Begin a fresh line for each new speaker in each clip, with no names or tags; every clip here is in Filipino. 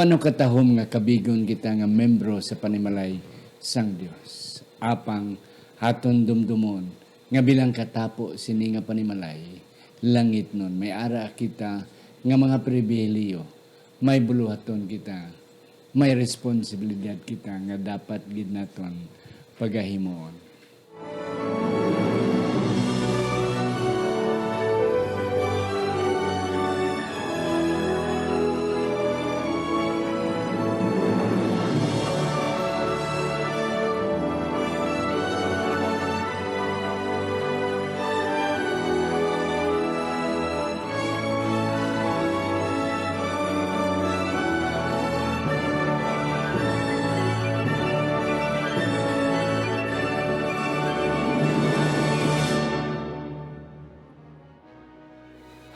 Wano katahom nga kabigon kita nga membro sa panimalay sang Dios. Apang haton dumdumon nga bilang katapo sini nga panimalay langit nun may ara kita nga mga pribileyo, may buluhaton kita, may responsibilidad kita nga dapat gid naton pagahimuon.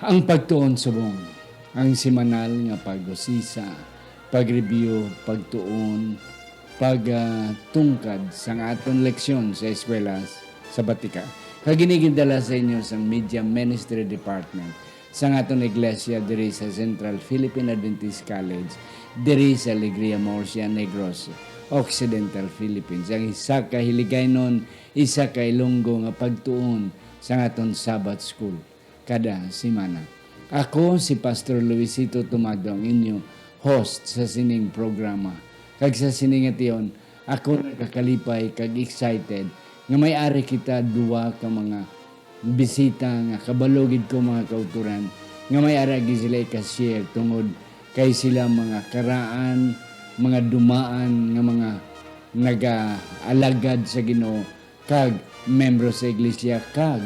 Ang pagtuon subong, ang simanal nga pag-usisa, pag-review, pagtuon, pagtungkad sa aton leksyon sa eskwelas sa Batika. Kaginigindala sa inyo sa Media Ministry Department sa aton iglesia diri sa Central Philippine Adventist College, diri sa Alegria Murcia, Negros, Occidental Philippines. Ang isa ka Hiligaynon, isa ka Ilonggo nga pagtuon sa aton Sabbath School kada semana. Ako si Pastor Luisito Tumado, ang inyo host sa sining programa. Kag sa sining ation, ako nakakalipay kag excited nga may ari kita duwa ka mga bisita nga kabalogid ko mga kauturan nga may aragi sila ka-share tungod kay sila mga karaan, mga dumaan nga mga nag-alagad sa Ginoo kag membro sa iglesia kag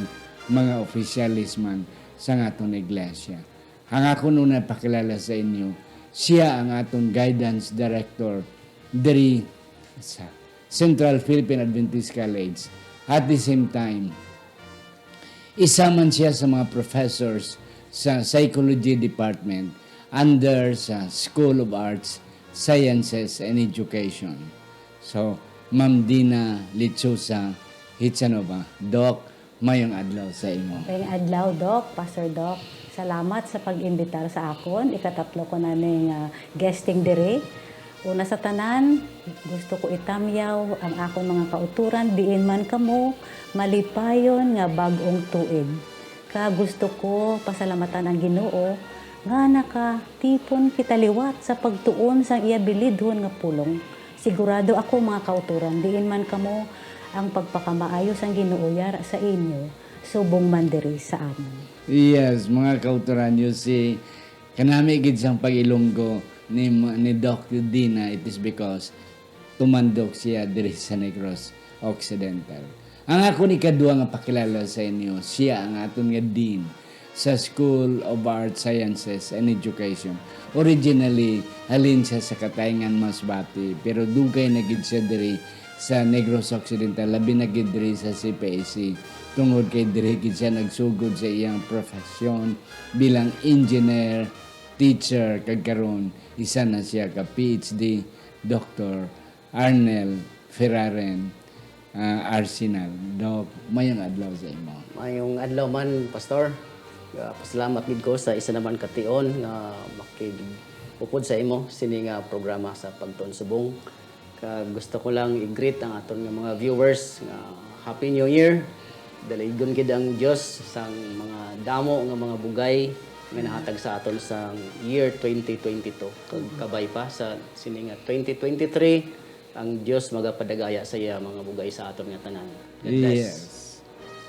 mga opisyalis man sa aton iglesia. Ang ako nung napakilala sa inyo, siya ang aton guidance director diri sa Central Philippine Adventist College. At the same time, isa man siya sa mga professors sa Psychology Department under sa School of Arts, Sciences and Education. So, Ma'am Dina Litsusa Hitsanova, Doc, mayong adlaw sa imo.
Mayong adlaw, Doc, Pastor Doc. Salamat sa pag-imbitar sa akon. Ikatatlo ko na ning guesting dire. Una sa tanan, gusto ko itamyaw ang akong mga kauturan, diin man kamo, malipayon nga bag-ong tuig. Ka gusto ko pasalamatan ang Ginoo, nga nakatipon kita liwat sa pagtuon sang iya bilidhon nga pulong. Sigurado ako mga kauturan, diin man kamo, ang pagpakamaayos ang Ginoo yara sa inyo, subong man diri sa amin.
Yes, mga kauturan, you see, kanami gid siyang pag-Ilonggo ni Dr. Dina, it is because tumandok siya diri sa Negros Occidental. Ang ako ni kadua nga pakilala sa inyo, siya ang aton nga dean sa School of Arts, Sciences and Education. Originally, halin siya sa Katayngan, Masbate, pero dugay na gid siya diri sa Negros Occidental, labi na gid diri sa CPAC. Tungod kay diri gid siya nagsugod sa iyang profesyon bilang engineer, teacher, kag karon isa na siya ka PhD, Dr. Arnel Ferraren Arsenal. Doc, mayong adlaw sa imo.
Mayong adlaw man, Pastor. Pasalamat gid ko sa isa naman kation nga makigupod sa imo sini nga programa sa Pagtuon Subong. Gusto ko lang i-greet ang aton nga mga viewers nga Happy New Year. Daligon gid ang Dios sang mga damo nga mga bugay nga nahatag sa aton sa year 2022. Kag kabay pa sa sini nga 2023 ang Dios magapadagaya sa iya mga bugay sa aton nga tanan.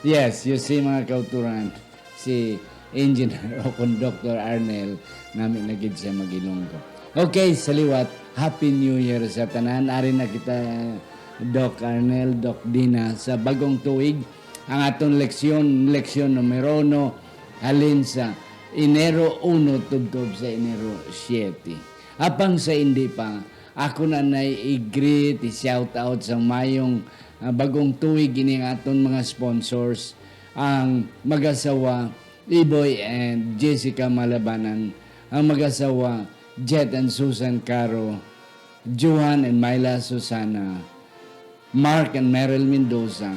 Yes, you see mga kauturan, si Engineer o Dr. Arnel namin na gid siya mag-Ilonggo. Okay, saliwat. Happy New Year sa tanan. Ari na kita, Doc Arnel, Doc Dina, sa bagong tuig. Ang atong leksyon numero 1, halin sa Enero 1 tubtob sa Enero 7. Apang sa hindi pa, ako na i-greet, i-shout out sa mayong bagong tuig ini ang atong mga sponsors, ang mag-asawa Iboy and Jessica Malabanan, ang mag-asawa Jet and Susan Caro, Johan and Myla Susana, Mark and Meryl Mendoza,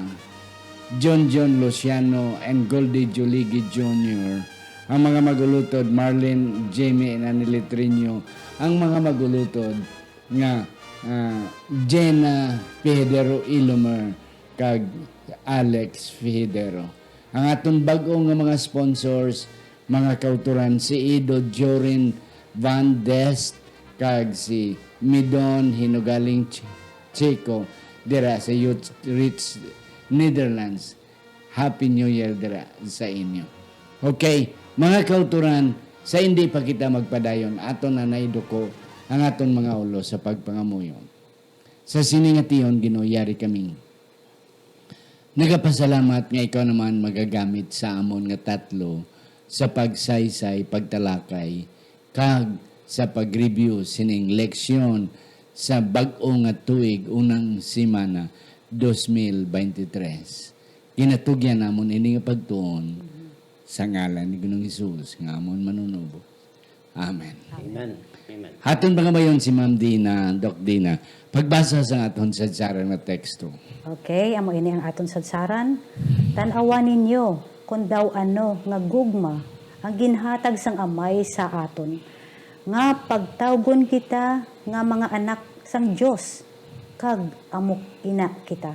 John Luciano and Goldie Juligi Jr., ang mga magulutod Marlene, Jamie, and Annie Letrinho, ang mga magulutod nga Jenna Federo Ilomer kag Alex Federo. Ang aton bag-o nga mga sponsors, mga kauturan, si Ido Jorin Van Dest kag si Midon Hinugaling Chico dira sa Youth Rich Netherlands. Happy New Year dira sa inyo. Okay, mga kauturan, sa hindi pa kita magpadayon, aton na naiduko ang aton mga ulo sa pagpangamuyon. Sa siningation, ginoyari kaming nagapasalamat nga ikaw naman magagamit sa amon nga tatlo sa pagsaysay, pagtalakay, kag sa pag-review sining leksyon sa bag-o nga tuig unang simana 2023. Kinatugyan namon ini nga pagtuon sa ngalan ni Ginong Hesus nga amon manunubo. Amen.
Amen. Amen.
Haton ba nga mayon si Ma'am Dina, Doc Dina, pagbasa sa aton sa saran nga teksto.
Okay, amo ini ang aton sadsaran. Tan-awan ninyo kung daw ano nga gugma ang ginhatag sang amay sa aton. Nga pagtawgon kita nga mga anak sang Dios kag amok ina kita.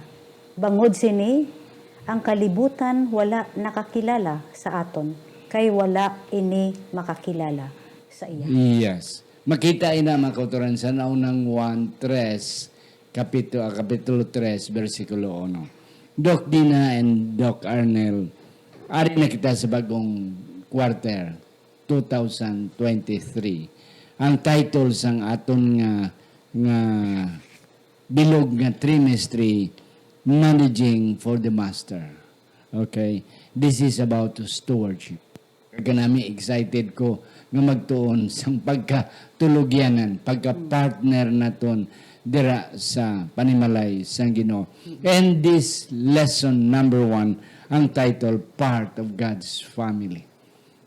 Bangod sini ang kalibutan wala nakakilala sa aton kay wala ini makakilala sa iya.
Yes. Makita ina mga kauturan sa naunang 1:3 Kapitulo 3, versikulo 1. Doc Dina and Doc Arnel, ari na kita sa bagong quarter, 2023. Ang title sang aton nga bilog nga trimestry, Managing for the Master. Okay? This is about stewardship. Kaya nami excited ko nga magtuon sang pagkatulogyanan, pagka-partner naton dira sa panimalay sang Ginoo. And this lesson number 1, ang title, Part of God's Family.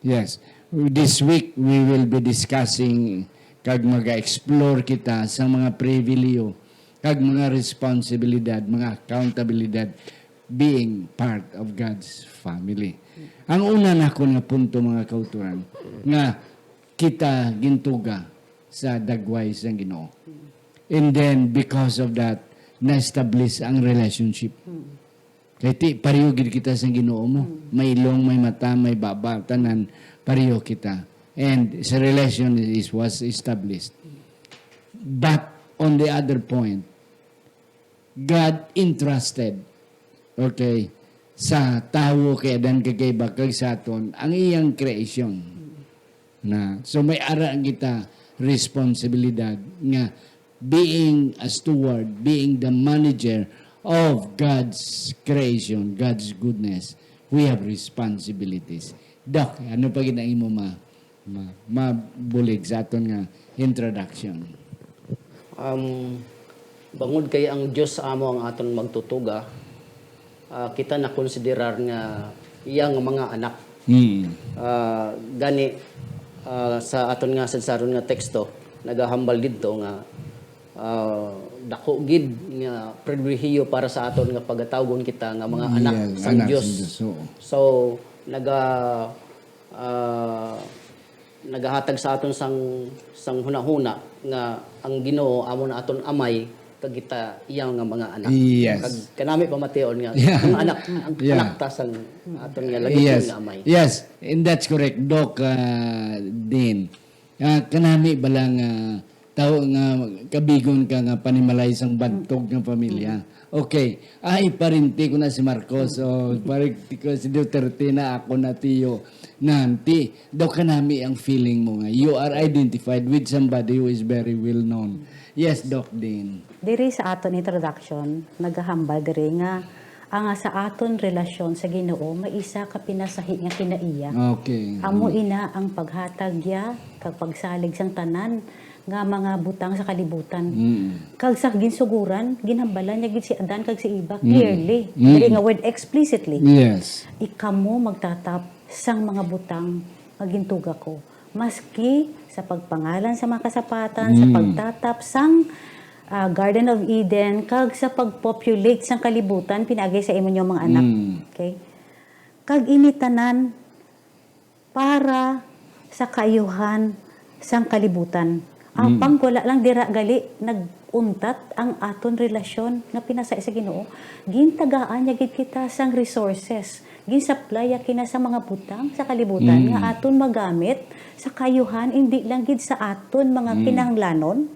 Yes. This week, we will be discussing kag mag-explore kita sa mga privileo, kag mga responsibilidad, mga accountabilidad, being part of God's family. Ang una na ko nga punto, mga kauturan, nga kita gintuga sa dagway sang Ginoo. And then, because of that, na-establish ang relationship. Kaya pareho gid kita sa Ginoo mo. May ilong, may mata, may baba, tanan, pareho kita. And sa relation was established. But on the other point, God entrusted, okay, sa tawo kay Adan kay bakag sa aton ang iyang creation. So may ara kita responsibilidad nga being a steward, being the manager of God's creation, God's goodness, we have responsibilities. Doc, ano pa ginaing mo mabulig sa aton nga introduction?
Bangod kay ang Dios amo ang aton magtutuga, kita na konsiderar nga iyang mga anak. Gani sa aton nga sadsaron nga teksto nagahambal didto nga dako gid nga pribilehiyo para sa aton nga pagatawgon kita nga mga anak sang Dios. So nagahatag sa aton sang hunahuna nga ang Ginoo amo na aton amay kag kita iyang nga mga anak.
Yes.
Kag kanami pamation nga ang anak ang anak ta sang aton nga lagit nga amay.
Yes, and that's correct, Doc Din. Kanami balang tao nga kabigon ka nga panimalay sang bantog ng pamilya. Okay. Parinti ko na si Marcos o parinti ko si Duterte na ako na tiyo. Nanti, daw kanami ang feeling mo nga. You are identified with somebody who is very well known. Yes, Doc Din.
Diri sa aton introduction, naghahambal diri nga ang sa aton relasyon sa Ginoo may isa ka pinasahi nga kinaiya.
Okay.
Amo ina ang paghatagya kag pagsalig sang tanan nga mga butang sa kalibutan. Kag sa ginsuguran, ginhambalan niya gid si Adan kag si Eva clearly. Dili nga word explicitly.
Yes.
Ikamo magtatap sang mga butang nga gintuga ko. Maski sa pagpangalan sa mga kasapatan, sa pagtatap sang Garden of Eden, kag sa pagpopulate sang kalibutan, pinagay sa imo mga anak. Okay? Kag initanan, para sa kaayuhan sang kalibutan. Apang wala lang dira gali naguntat ang aton relasyon nga pinasa sa Ginoo. Gintagaan niya gid kita sang resources. Ginsupply kina sa mga butang sa kalibutan nga aton magamit sa kayuhan, hindi lang gid sa aton mga kinahanglanon,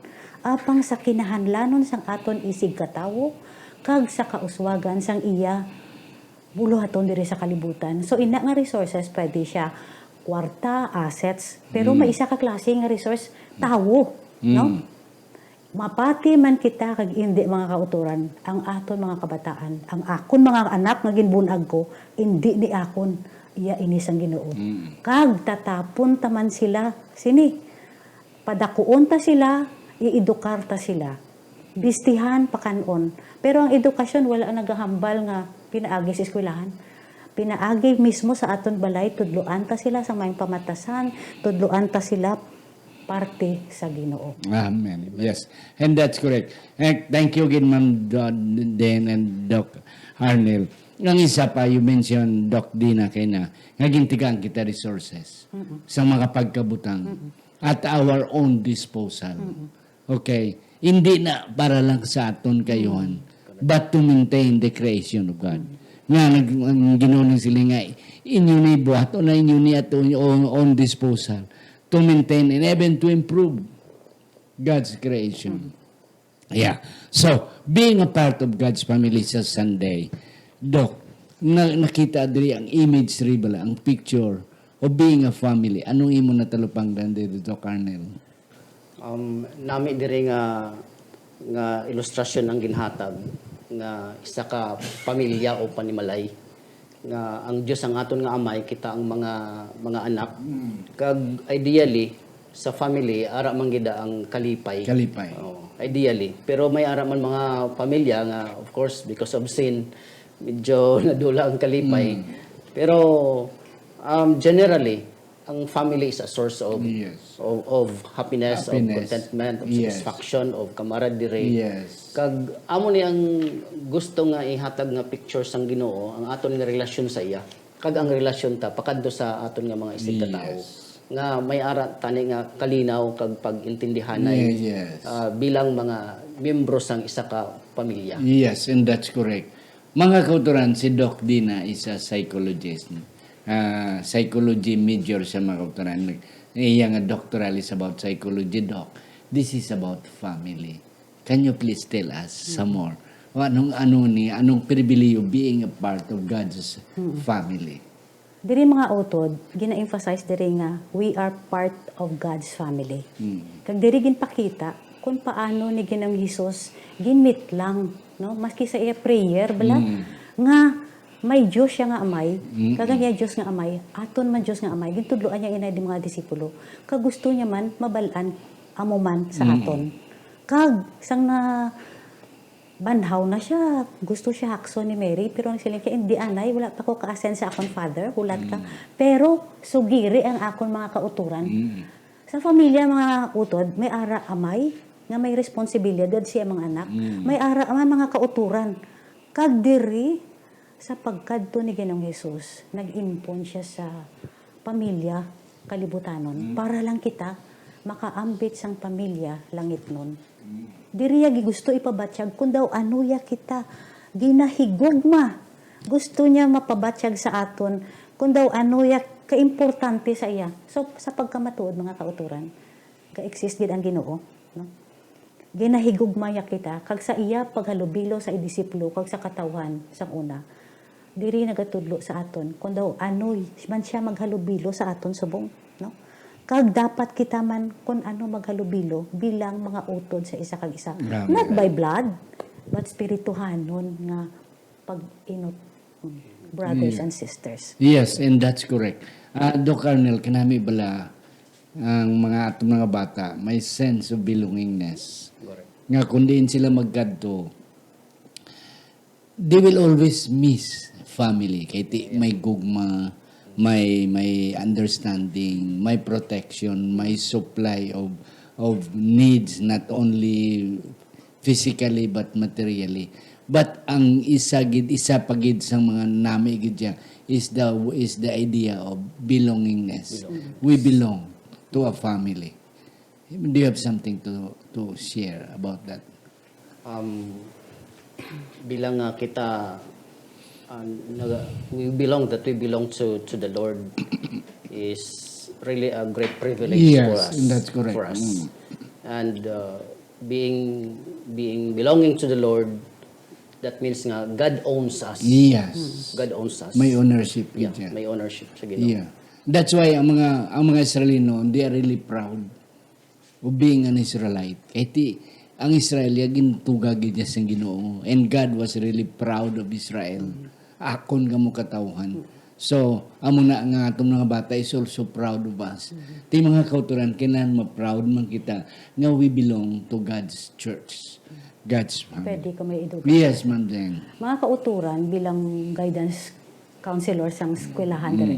apang sa kinahanglanon sang aton isig katawo kag sa kauswagan sang iya buluhaton diri sa kalibutan. So ina nga resources pwede siya kwarta, assets, pero may isa ka klase nga resource tawo, no? Mapati man kita kag hindi mga kauturan ang aton mga kabataan, ang akon mga anak nga ginbunag ko, hindi ni akon iya inis ang Ginoo. Kag tatapon taman sila sini. Padakuon ta sila, iedukar ta sila. Bistihan pakanon. Pero ang edukasyon wala nagahambal nga pinaagi sa eskwelahan. Pinaagi mismo sa aton balay, tudloan ta sila sa may pamatasan, tudloan ta sila parte sa Ginoo.
Amen. Yes. And that's correct. And thank you again, Ma'am Den and Doc Arnel. Ang isa pa, you mentioned, Doc Dina, kay na, nagintigaan kita resources sa mga pagkabutang at our own disposal. Okay? Hindi na para lang sa aton kayuhan, but to maintain the creation of God. Nga, ginoon sila nga, inyo ni buhat o na inyo ni ato own disposal to maintain and even to improve God's creation. Yeah. So, being a part of God's family sa Sunday, Doc, nakita diri ang image bala, ang picture of being a family. Anong imo natalupang dito, Doc Arnel?
Nami diri nga ilustrasyon ang ginhatag nga isa ka pamilya o panimalay nga ang Dios ang aton nga amay, kita ang mga anak. Kag ideally sa family ara man gida ang kalipay. Ideally, pero may ara man mga pamilya nga of course because of sin medyo nadula ang kalipay. Pero generally ang family is a source of happiness, of contentment, of satisfaction, of camaraderie. Kag amo ni ang gusto nga ihatag nga picture sang Ginoo, ang aton nga relasyon sa iya. Kag ang relasyon ta pakadto sa aton nga mga isig ka tawo. Nga may ara tani nga kalinaw kag pag-intindihanay bilang mga miyembro sang isa ka pamilya.
Yes, and that's correct. Mga kauturan, si Doc Dina is a psychologist. Psychology major sa mga kauturan. Iya nga doctoral is about psychology, Doc. This is about family. Can you please tell us some more? Anong pribilehyo being a part of God's family?
Diri mga utod, gina-emphasize diri nga we are part of God's family. Kag diri ginpakita kung paano ni Ginoong Hesus ginmit lang, no? Maski sa iya prayer bala nga may Diyos siya nga amay, kaganya Diyos nga amay, aton man Diyos nga amay, gintudloan niya inay di mga disipulo. Kag gusto niya man mabalaan amo man sa aton. Kag sang na banhaw na siya, gusto siya hakso ni Mary, pero ang siling kaya, hindi anay, wala pa ko ka-ascend sa akong father, hulat ka. Pero, sugiri ang akong mga kauturan. Sa pamilya, mga utod, may ara amay, nga may responsibilidad siya mga anak. May ara amay, mga kauturan. Kagdiri, sa pagkadto ni Ginoong Hesus, nag-impon siya sa pamilya, kalibutanon, para lang kita makaambit sang pamilya, langit nun. Diriya gusto ipabatsyag kung daw anuya kita ginahigugma. Gusto niya mapabatsyag sa aton kung daw anuya kaimportante sa iya. So sa pagkamatuod mga kauturan, ka-exist gid ang Ginoo, no? Ginahigugma ya kita kag sa iya paghalubilo sa idisiplo kag sa katawan sang una. Diri nagatudlo sa aton kung daw anoy man siya maghalubilo sa aton subong, no? Kag dapat kita man kung ano maghalubilo bilang mga utod sa isa kag isa. Not by blood, but spirituhanon nga pag-inot, brothers and sisters.
Yes, and that's correct. Doc Arnel, kanami bala ang mga atong mga bata may sense of belongingness. Nga kung diin sila magkadto, they will always miss family. Kaya may gugma, may understanding, may protection, may supply of needs, not only physically but materially. But ang isa pagid sa mga nami gid siya is the idea of belongingness. We belong to a family. Do you have something to share about that?
Bilang kita we belong to the Lord is really a great privilege
Yes,
for us.
that's correct.
For us. And belonging to the Lord, that means nga God owns us.
Yes.
God owns us.
May ownership
Yeah,
gid siya.
may ownership sa Ginoo.
Yeah. That's why ang mga Israelino, they are really proud of being an Israelite. Ang Israel gintuga gid niya sa Ginoo, and God was really proud of Israel. Akon kamo katawhan. So, amo na nga atong mga bata is also proud of us. Ti mga kauturan kinan ma-proud man kita nga we belong to God's church. God's family.
Pwede ko may idugay.
Yes, Ma'am Deng.
Mga kauturan bilang guidance counselor sa eskwelahan diri.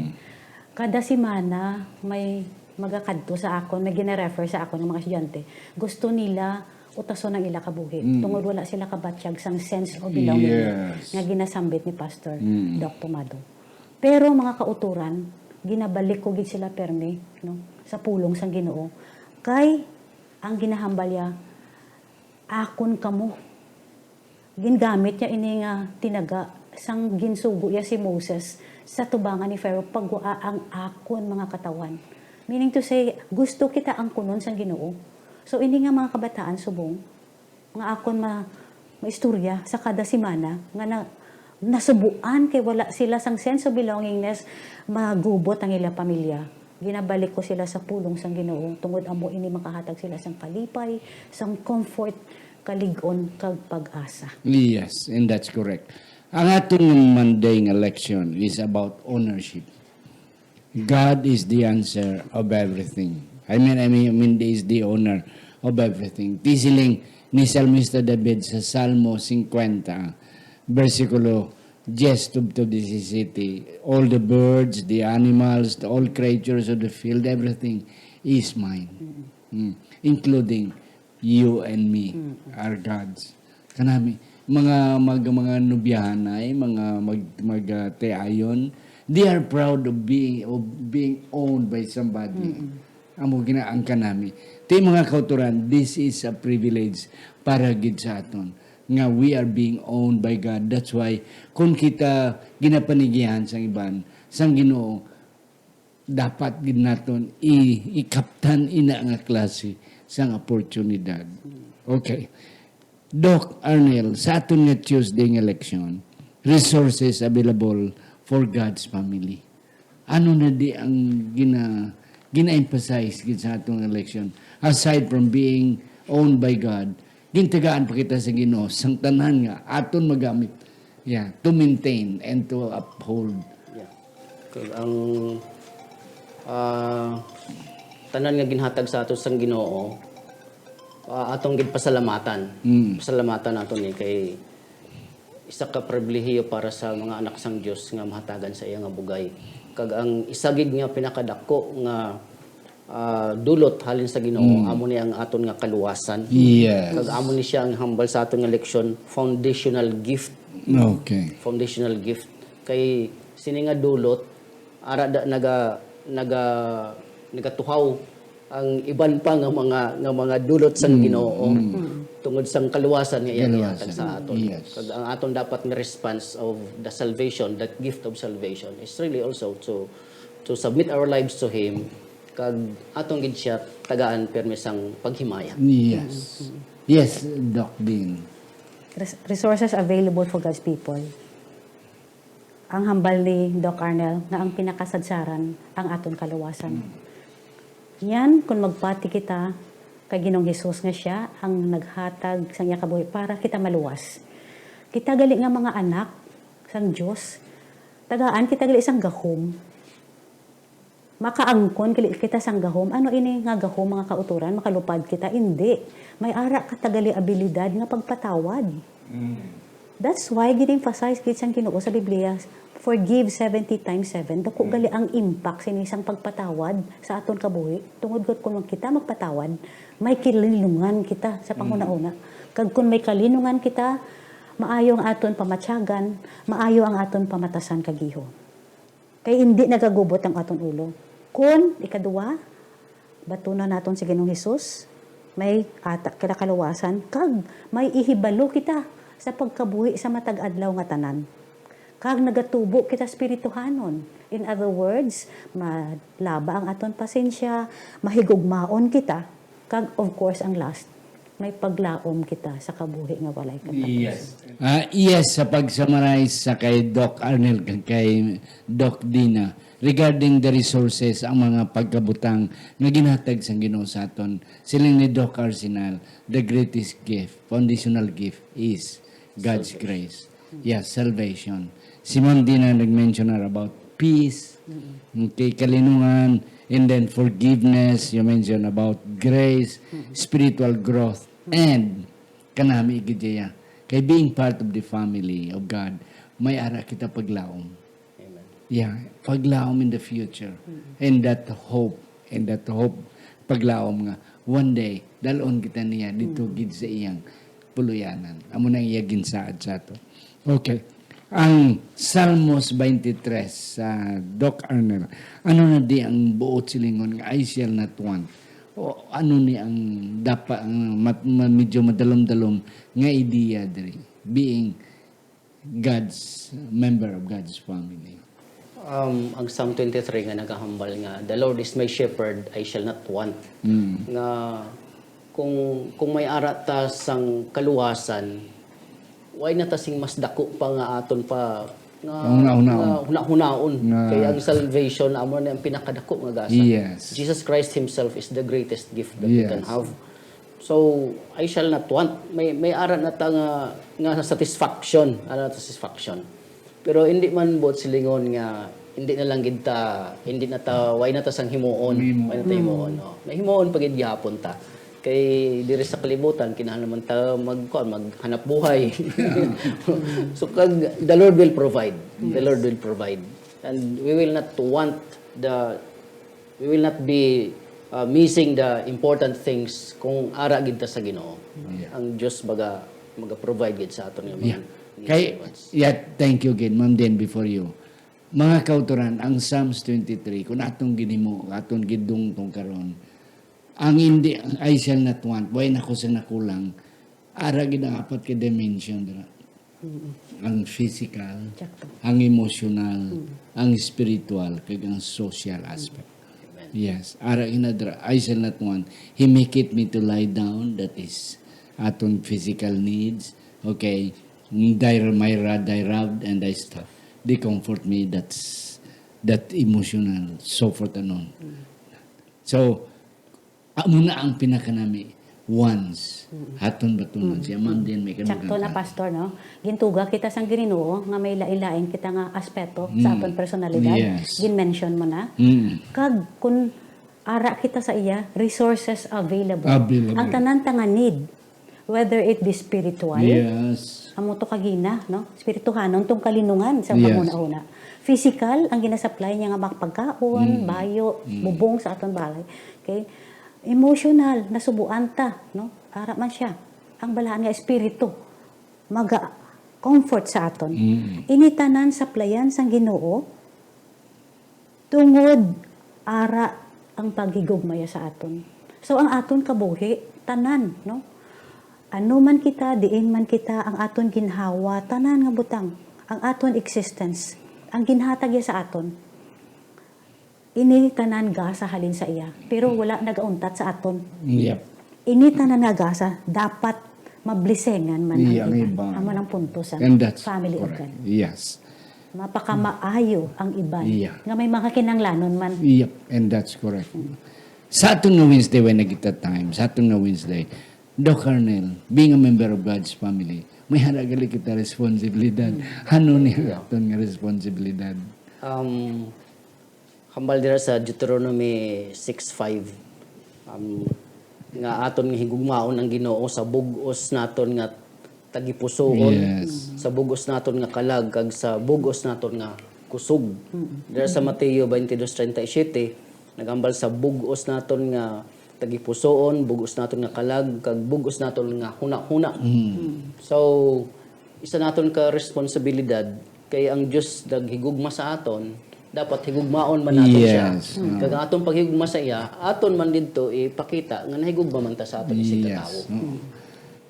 Kada semana may magakadto sa akon, may gine-refer sa akon ng mga estudyante. Gusto nila utason ang ila kabuhi. Tungod wala sila kabatsyag sang sense of belonging
Yes.
nga ginasambit ni Pastor Doc Tomado. Pero mga kauturan, ginabalik ko gid sila permi no sa pulong sang Ginoo. Kay ang ginahambalya akon kamo. Gingamit niya ini nga tinaga sang ginsugo ya si Moses sa tubangan ni Pharaoh pagwaa ang akon mga katawan. Meaning to say, gusto kita ang kunon sang Ginoo. So ini nga mga kabataan subong nga akon maistorya sa kada semana nga nasubuan kay wala sila sang sense of belongingness magubot ang ila pamilya. Ginabalik ko sila sa pulong sang Ginoo tungod amo ini makahatag sila sang kalipay, sang comfort, kalig-on kag pag-asa.
Yes, and that's correct. Ang atong Monday election is about ownership. God is the answer of everything. I mean, is the owner of everything. Tisiling ni Salmista David sa Salmo 50, versikulo 10 to 17. All the birds, the animals, all creatures of the field, everything is mine. Including you and me, are God's. Kanami, mga nubyahan ay, mga teayon, they are proud of being owned by somebody. Amo ginaan kanami. Ti mga kauturan, this is a privilege para gid sa aton nga we are being owned by God. That's why kung kita ginapanigihan sang iban, sang Ginoo, dapat gid naton ikaptan ina nga klase sang oportunidad. Okay. Doc Arnel, sa aton nga Tuesday nga election, resources available for God's family. Ano na di ang gina-emphasize gid sa atong election? Aside from being owned by God, gintagaan pa kita sa Ginoo sang tanan nga aton magamit to maintain and to uphold.
Yeah. Kung ang tanan nga ginhatag sa ato sang Ginoo, atong gid pasalamatan. Pasalamatan nato ni kay isa ka pribilehiyo para sa mga anak sang Dios nga mahatagan sa iya nga bugay. Kag ang isa gid nga pinakadako nga dulot halin sa Ginoo amo ni ang aton nga kaluwasan.
Yes.
Kag amo ni siya ang hambal sa aton nga leksyon, foundational gift.
Okay.
Foundational gift. Kay sini nga dulot ara da nagatuhaw ang iban pa nga mga dulot sang Ginoo tungod sang kaluwasan nga iya gihatag sa aton.
Yes.
Kag ang aton dapat nga response of the salvation, that gift of salvation is really also to submit our lives to Him kag atong gid siya tagaan permi sang paghimaya.
Yes. Yes, Doc Dean.
Resources available for God's people. Ang hambal ni Doc Arnel nga ang pinakasadsaran ang aton kaluwasan. Yan, kung magpati kita kay Ginoong Hesus nga siya ang naghatag sa iya kabuhi para kita maluwas. Kita gali nga mga anak sang Dios. Tagaan kita gali sang gahom. Makaangkon gali kita sang gahom. Ano ini nga gahom mga kauturan? Makalupad kita? Hindi. May ara ka tagali abilidad nga pagpatawad. That's why gin-emphasize gid sang Ginoo sa Biblia, forgive 70 times 7. Dako gali ang impact sa isang pagpatawad sa aton kabuhi. Tungod gud kung kita magpatawad, may kilinungan kita sa panguna-una. Kag kung may kalinungan kita, maayo ang aton pamatyagan, maayo ang aton pamatasan kagiho. Kay hindi nagagubot ang aton ulo. Kung ikaduwa, batunan naton si Ginoong Hesus, may ata kita kaluwasan, kag may ihibalo kita sa pagkabuhi sa matag adlaw nga tanan. Kag nagatubo kita spirituhanon. In other words, malaba ang aton pasensya, mahigugmaon kita, kag of course ang last, may paglaom kita sa kabuhi nga walay katapusan.
Yes, sa pag-summarize sa kay Doc Arnel, kay Doc Dina, regarding the resources, ang mga pagkabutang na ginhatag sa Ginoo sa aton, siling ni Doc Arsenal, the greatest gift, foundational gift is God's grace. Yes, salvation. Si Ma'am Dina nag-mention na about peace, okay, kalinungan, and then forgiveness, you mentioned about grace, spiritual growth, and kanami igidya. Kay being part of the family of God, may ara kita paglaom.
Amen.
Yeah, paglaom in the future. And that hope, paglaom nga, one day, dalon kita niya dito gid sa iyang puluyanan. Amo nang iya ginsaad sa ato. Okay. Ang Salmos 23 sa Doc Arnel, ano na di ang buot silingon nga I shall not want? O ano ni ang medyo madalom-dalom nga idea diri being God's member of God's family?
Ang Psalm 23 nga nagahambal nga, the Lord is my shepherd, I shall not want. Nga kung may arata sang kaluwasan, why na tasing mas dako pa nga aton pa nga hunaon. Kaya ang salvation amo na ang pinakadako nga gasa.
Yes.
Jesus Christ himself is the greatest gift that we can have. So I shall not want. May ara na ta nga satisfaction, Pero hindi man buot silingon nga hindi na lang gid ta, hindi na ta why na ta sang himuon, why na ta himuon. No? Nahimuon pagid gyapon ta. Kay diri sa kalibutan kinahanglan man ta maghanap buhay. So kag the Lord will provide. The Lord will provide. And we will not be missing the important things kung ara gid ta sa Ginoo. Ang Dios maga-provide gid sa aton nga mga
Thank you again, Ma'am Den, before you. Mga kauturan, ang Psalms 23, kung atong ginimo, atong gidung tong karon, ang hindi, I shall not want, why na ko sa nakulang, ara gid ang apat ka dimension dira. Ang physical, ang emotional, ang spiritual, kag ang social aspect. Yes, ara inadra, I shall not want. He make it me to lie down, that is aton physical needs. Okay, my rod I rubbed and I stuff. They comfort me, that emotional, so forth and on. So, muna ang pinakanami once haton batunon siya ma'am din may kadugang
Sakto na pastor no. Gintuga kita sang Ginoo nga may lain-lain kita nga aspeto sa aton personalidad.
Yes.
Gin-mention mo na. Kag kun ara kita sa iya resources available. Ang tanan nga need, whether it be spiritual.
Yes.
Amo to kagina no. Spirituhanon tong kalinungan sa paguna-una. Physical ang ginasupply niya nga makapagkaon, bayo, bubong sa aton balay. Okay? Emotional, nasubuan ta, no? Ara man siya. Ang balahan nga espiritu, comfort sa aton. Initanan sa playan sang Ginoo, tungod ara ang paghigugmaya sa aton. So ang aton kabuhi, tanan, no? Ano man kita, diin man kita, ang aton ginhawa, tanan nga butang, ang aton existence, ang ginhatag sa aton. Ini tanan gasa halin sa iya, pero wala nagauntat sa aton.
Yep.
Ini tanan nga gasa dapat mablisengan man ang iban. Amo nang punto sa family of God.
Yes.
Mapakamaayo ang iban. Nga may mga kinanglanon man.
Yep, and that's correct. Sa atong na Wednesday when nagita time, sa atong na Wednesday, Doc Arnel, being a member of God's family, may haragali kita responsibilidad. Ano niya atong nga responsibilidad?
Hambal dira sa Deuteronomy 6:5 nga aton nga higugmaon ang Ginoo sa bug-os naton nga tagipusoon, sa bug-os naton nga kalag kag sa bug-os naton nga kusog. Dira sa Mateo 22:37 nagambal sa bug-os naton nga tagipusoon, bug-os naton nga kalag kag bug-os naton nga huna-huna. So isa naton ka responsibilidad kay ang Dios naghigugma sa aton, dapat higugmaon man naton siya.
Yes.
Kag ang atong paghigugma sa iya, aton man didto ipakita nga nahigugma man ta sa aton isig katawo.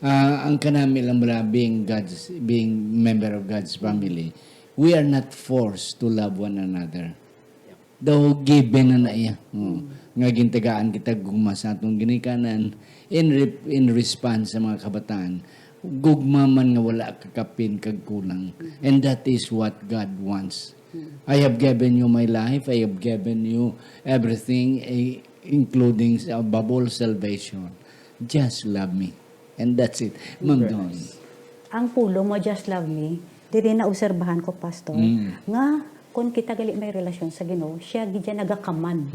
Ang kanami lang mula being member of God's family, we are not forced to love one another. Though given na iya. Nga gintagaan kita gugma sa atong ginikanan in response sa mga kabataan. Gugma man nga wala kakapin kag kulang. And that is what God wants. I have given you my life. I have given you everything, including above all salvation. Just love me. And that's it. Ma'am Don.
Ang pulo mo, Just Love Me, dili na obserbahan ko, Pastor, nga kung kita gali may relasyon sa Ginoo, siya gidya nagakaman.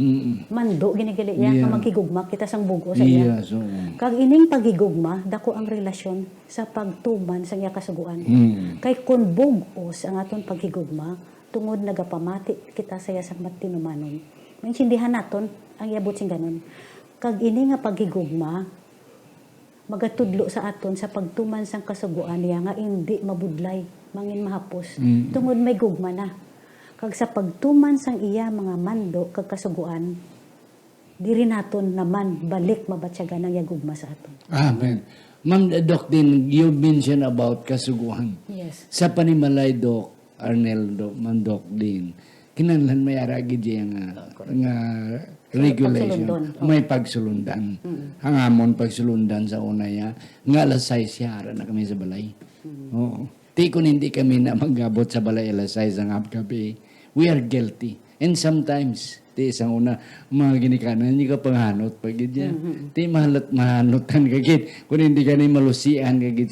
Mando ginigali niya nga magigugma kita sang bugo sa iya.
Yes.
Kag ining pagigugma, dako ang relasyon sa pagtuman sa iya kasuguan. Kay kun bugos ang aton paghigugma, tungod nagapamati kita sa iya sang matinumanon. Maintindihan naton ang iabot sing ganon. Kag ini nga paghigugma, magatudlo sa aton sa pagtuman sang kasuguan niya nga hindi mabudlay, mangin mahapos. Tungod may gugma na. Kag sa pagtuman sang iya mga mando kag kasuguan, diri naton naman balik mabatyagan ang yagugma sa aton.
Amen. Ma'am Doc din, you mentioned about kasuguan.
Yes.
Sa panimalay Doc, Arnel Doc, Ma'am Doc din, kinahanglan may aragi diya nga regulation.
Pagsulundan.
May pagsulundan. Hangamon pagsulundan sa una ya. Nga alasay siya, na kami sa balay. Oo. Di kung hindi kami na magabot sa balay alasay sa gabi, we are guilty. And sometimes, ti isang una, mga ginikanan, hindi ka panghanot pagid niya. Ti mahanotan kagid. Kung hindi ka na malusian kagid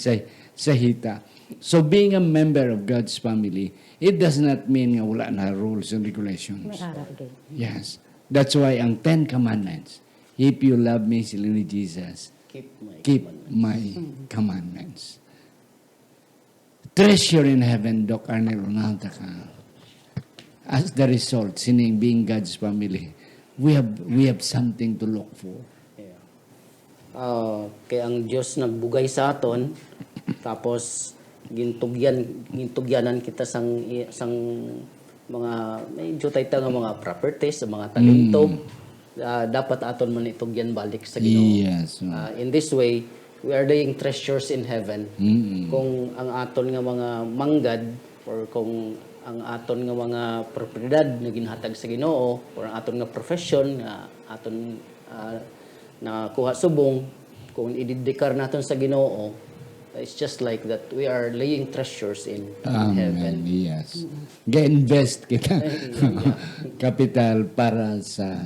sa hita. So being a member of God's family, it does not mean nga wala na rules and regulations.
May aragi.
Yes. That's why ang 10 Commandments, if you love me, sila ni Jesus, keep my commandments. Treasure in heaven, Doc Arnel, unalta ka. As the result, sining being God's family, we have something to look for.
Yeah. Kaya ang Diyos nagbugay sa aton, tapos gintugyanan kita sang mga medyo tayta nga mga properties, sa mga talento, dapat aton man itugyan balik sa Ginoo.
Yes.
In this way, we are laying treasures in heaven. Kung ang aton nga mga manggad or kung ang aton nga mga propiedad na ginhatag sa Ginoo or ang aton nga profession nga aton na kuha subong, kung ididikar naton sa Ginoo, it's just like that we are laying treasures in heaven.
Yes. Ga-invest kita kapital para sa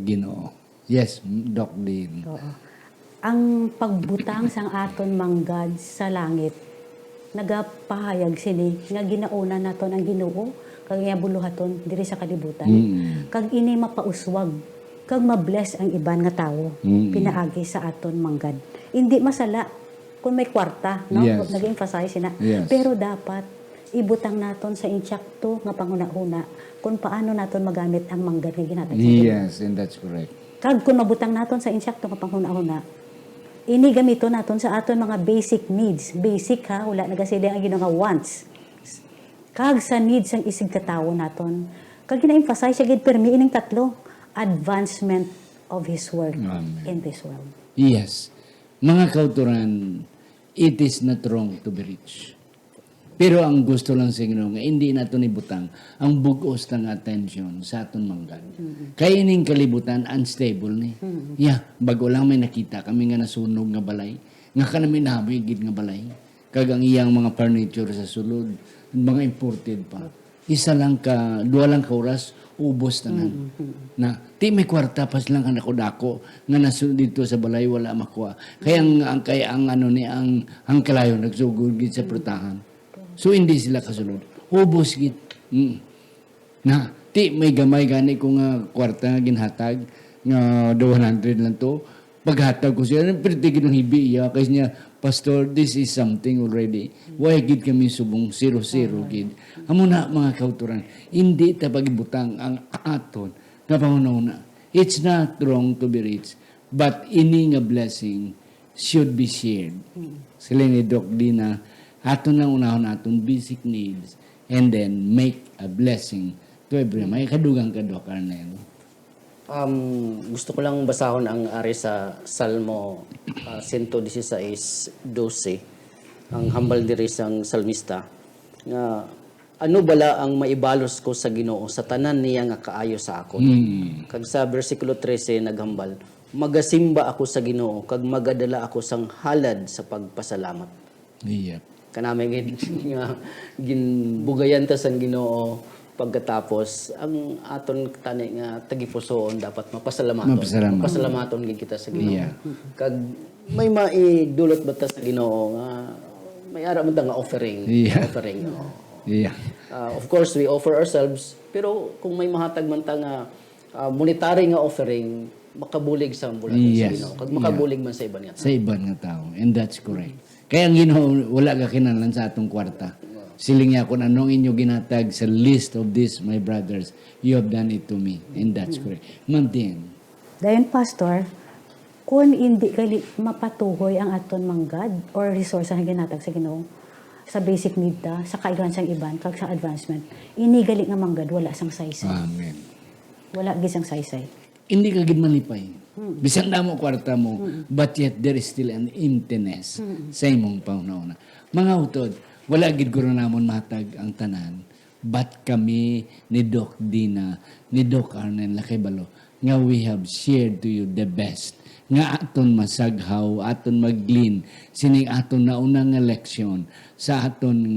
Ginoo. Yes, Doc Dean.
Oo. Ang pagbutang sang aton manggad sa langit, nagapahayag sini nga ginauna naton ang Ginoo kag nga buluhaton diri sa kalibutan. Kag ini mapauswag kag mabless ang iban nga tawo pinaagi sa aton manggad. Hindi masala kung may kwarta, no?
Yes.
Nag-emphasize sina.
Yes.
Pero dapat ibutang naton sa insyakto nga panghuna-huna kung paano naton magamit ang manggad nga ginhatag sa Ginoo.
Yes, and that's correct.
Kag kung mabutang naton sa insyakto nga panghuna-huna, ini gamito naton sa aton mga basic needs. Basic ha, wala nagasili ang Ginoo nga wants. Kag sa needs ang isig katawo naton. Kag gina-emphasize siya gid permi ining tatlo, advancement of His work in this world.
Yes. Mga kauturan, it is not wrong to be rich. Pero ang gusto lang sa Ginoo nga hindi nato ibutang ang bugos ng attention sa aton manggad. Kaya ining kalibutan unstable ni. Yeah, bago lang may nakita kami nga nasunog nga balay, nga kanami nabigid nga balay. Kag ang iyang mga furniture sa sulod, mga imported pa. Isa lang ka, dua lang ka oras, ubos tanan. Na, ti may kwarta pas lang ka dako nga nasunod dito sa balay wala makuha. Kaya ang ano ni ang kalayo nagsugod gid sa prutahan. So hindi sila kasulod. Ubos gid. Na ti may gamay gani ko nga kwarta nga ginhatag nga 200 lang to. Paghatag ko siya, pertigid ng hibi iya kasi niya, Pastor, this is something already. Why gid kami subong 0-0 gid. Amo na mga kauturan, hindi ta pagibutang ang aton nga pangunahuna. It's not wrong to be rich, but ini nga blessing should be shared. Sila ni Doc Dina, Aton lang unahon aton basic needs and then make a blessing to everyone. May kadugang ka, Doc Arnel.
Gusto ko lang basahon ang ari sa Salmo 116:12, ang hambal diri sang salmista nga ano bala ang maibalos ko sa Ginoo sa tanan niya nga kaayo sa akon. Kag sa bersikulo 13 naghambal, magasimba ako sa Ginoo kag magadala ako sang halad sa pagpasalamat.
Yep.
Kanami nga ginbugayan ta sang Ginoo pagkatapos ang aton tani nga tagipusoon dapat mapasalamaton. Mapasalamaton gid kita sa Ginoo.
Yeah.
Kag may maidulot ba ta sa Ginoo nga may ara man ta nga offering.
Yeah.
Offering.
Yeah.
Of course we offer ourselves pero kung may mahatag man ta nga monetary nga offering makabulig sa bulan sa Ginoo. Kag makabulig man sa iban nga tao.
Sa iban nga tao. And that's correct. Kaya ang Ginoo wala ka kinahanglan sa atong kwarta. Siling niya kung anong inyo ginatag sa list of this, my brothers, you have done it to me. And that's correct. Mantin.
Dayon, Pastor, kung hindi gali mapatuhoy ang aton manggad or resource na ginatag sa Ginoo sa basic need ta, sa kailangan sang iban, kag sa advancement, inigali nga manggad, wala sang saysay.
Amen.
Wala gisang saysay.
Hindi ka gid malipay. Bisan na mo kwarta mo, but yet there is still an emptiness sa imong panahon. Mga utod, wala gid guro namon matag ang tanan, but kami ni Doc Dina, ni Doc Arnel Lakibalo, nga we have shared to you the best. Nga aton masaghaw, aton maglin, sining aton nauna nga leksyon sa aton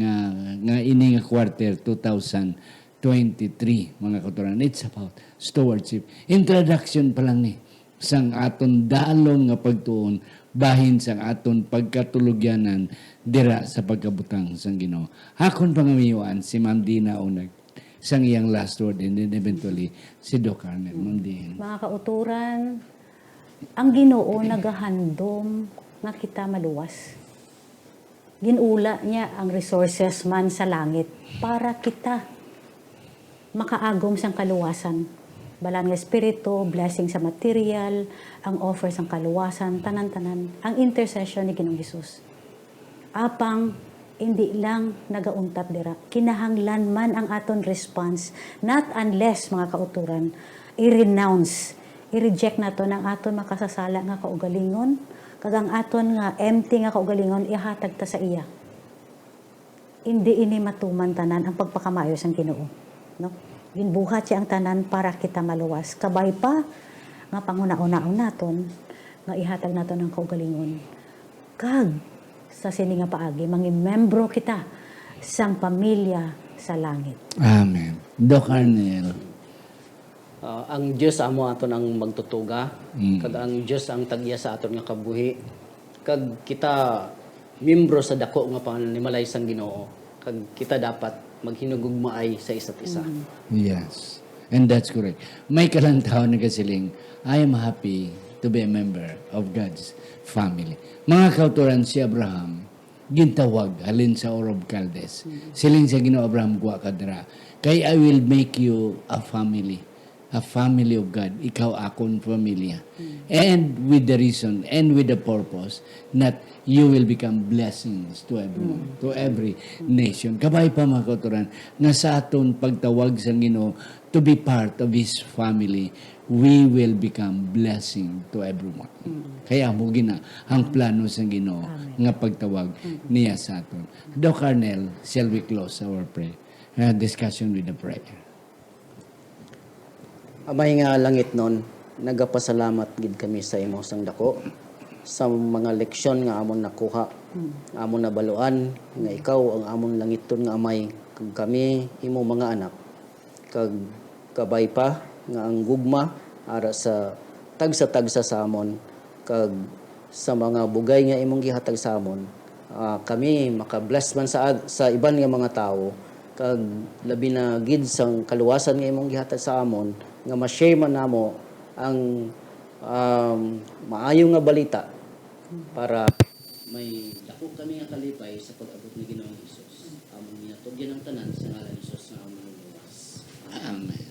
nga ini nga quarter 2023, mga kauturan. It's about stewardship. Introduction pa lang ni sang aton dalong nga pagtuon bahin sang aton pagkatulogyanan dira sa pagkabutang sang Ginoo. Hakon pangamiwan si Ma'am Dina unag sang iyang last word and then eventually si Doc Arnel. Ma'am Dina.
Mga kauturan, ang Ginoo nagahandom nga kita maluwas. Ginula niya ang resources man sa langit para kita makaagom sang kaluwasan. Balang nga espiritu, blessing sa material, ang offer sang kaluwasan, tanan-tanan, ang intercession ni Ginoong Hesus. Apang hindi lang nagauntat dira. Kinahanglan man ang aton response, not unless, mga kauturan, i-renounce, i-reject nato ng aton makasasala nga kaugalingon, kag ang aton nga empty nga kaugalingon, ihatag ta sa iya. Hindi ini matuman tanan ang pagpakamayo sang Ginoo. No? Ginbuhat siya ang tanan para kita maluwas. Kabay pa, nga panguna-unaon naton, nga ihatag naton ang kaugalingon. Kag, sa sini nga paagi, manging membro kita sang pamilya sa langit.
Amen. Doc Arnel.
Ang Dios amo aton ang magtutuga, kag ang Dios ang tagya sa aton nga kabuhi. Kag kita membro sa dako nga pananimalay sang Ginoo. Kag kita dapat maghinugugmaay sa isa't isa.
Yes. And that's correct. May kalantaw na kasiling, I am happy to be a member of God's family. Mga kauturan si Abraham, gintawag halin sa Ur of Chaldees. Siling sa Ginoo Abraham guwa kadra. Kay I will make you a family of God. Ikaw akon pamilya. And with the reason and with the purpose that you will become blessings to everyone, to every nation. Kabay pa mga kauturan, na sa aton pagtawag sa Ginoo to be part of His family, we will become blessing to everyone. Kaya mo gina ang plano sa Ginoo nga pagtawag niya sa aton. Doc Arnel, shall we close our prayer? Discussion with the prayer.
Amay nga langit nun, nagapasalamat gid kami sa imo sang dako sa mga leksyon nga amon nakuha, amon nabaluan nga ikaw ang amon langiton nga amay kag kami imo mga anak. Kag kabay pa nga ang gugma ara sa tagsa-tagsa sa amon kag sa mga bugay nga imong gihatag sa amon, kami maka-bless man sa iban nga mga tawo kag labi na gid sang kaluwasan nga imong gihatag sa amon nga ma-share man namo ang maayo nga balita para may dako kami nga kalipay sa pag-abot ni Ginoong Hesus. Among niya tugyan ang tanan sa ngalan ni Hesus nga among luwas.
Amen.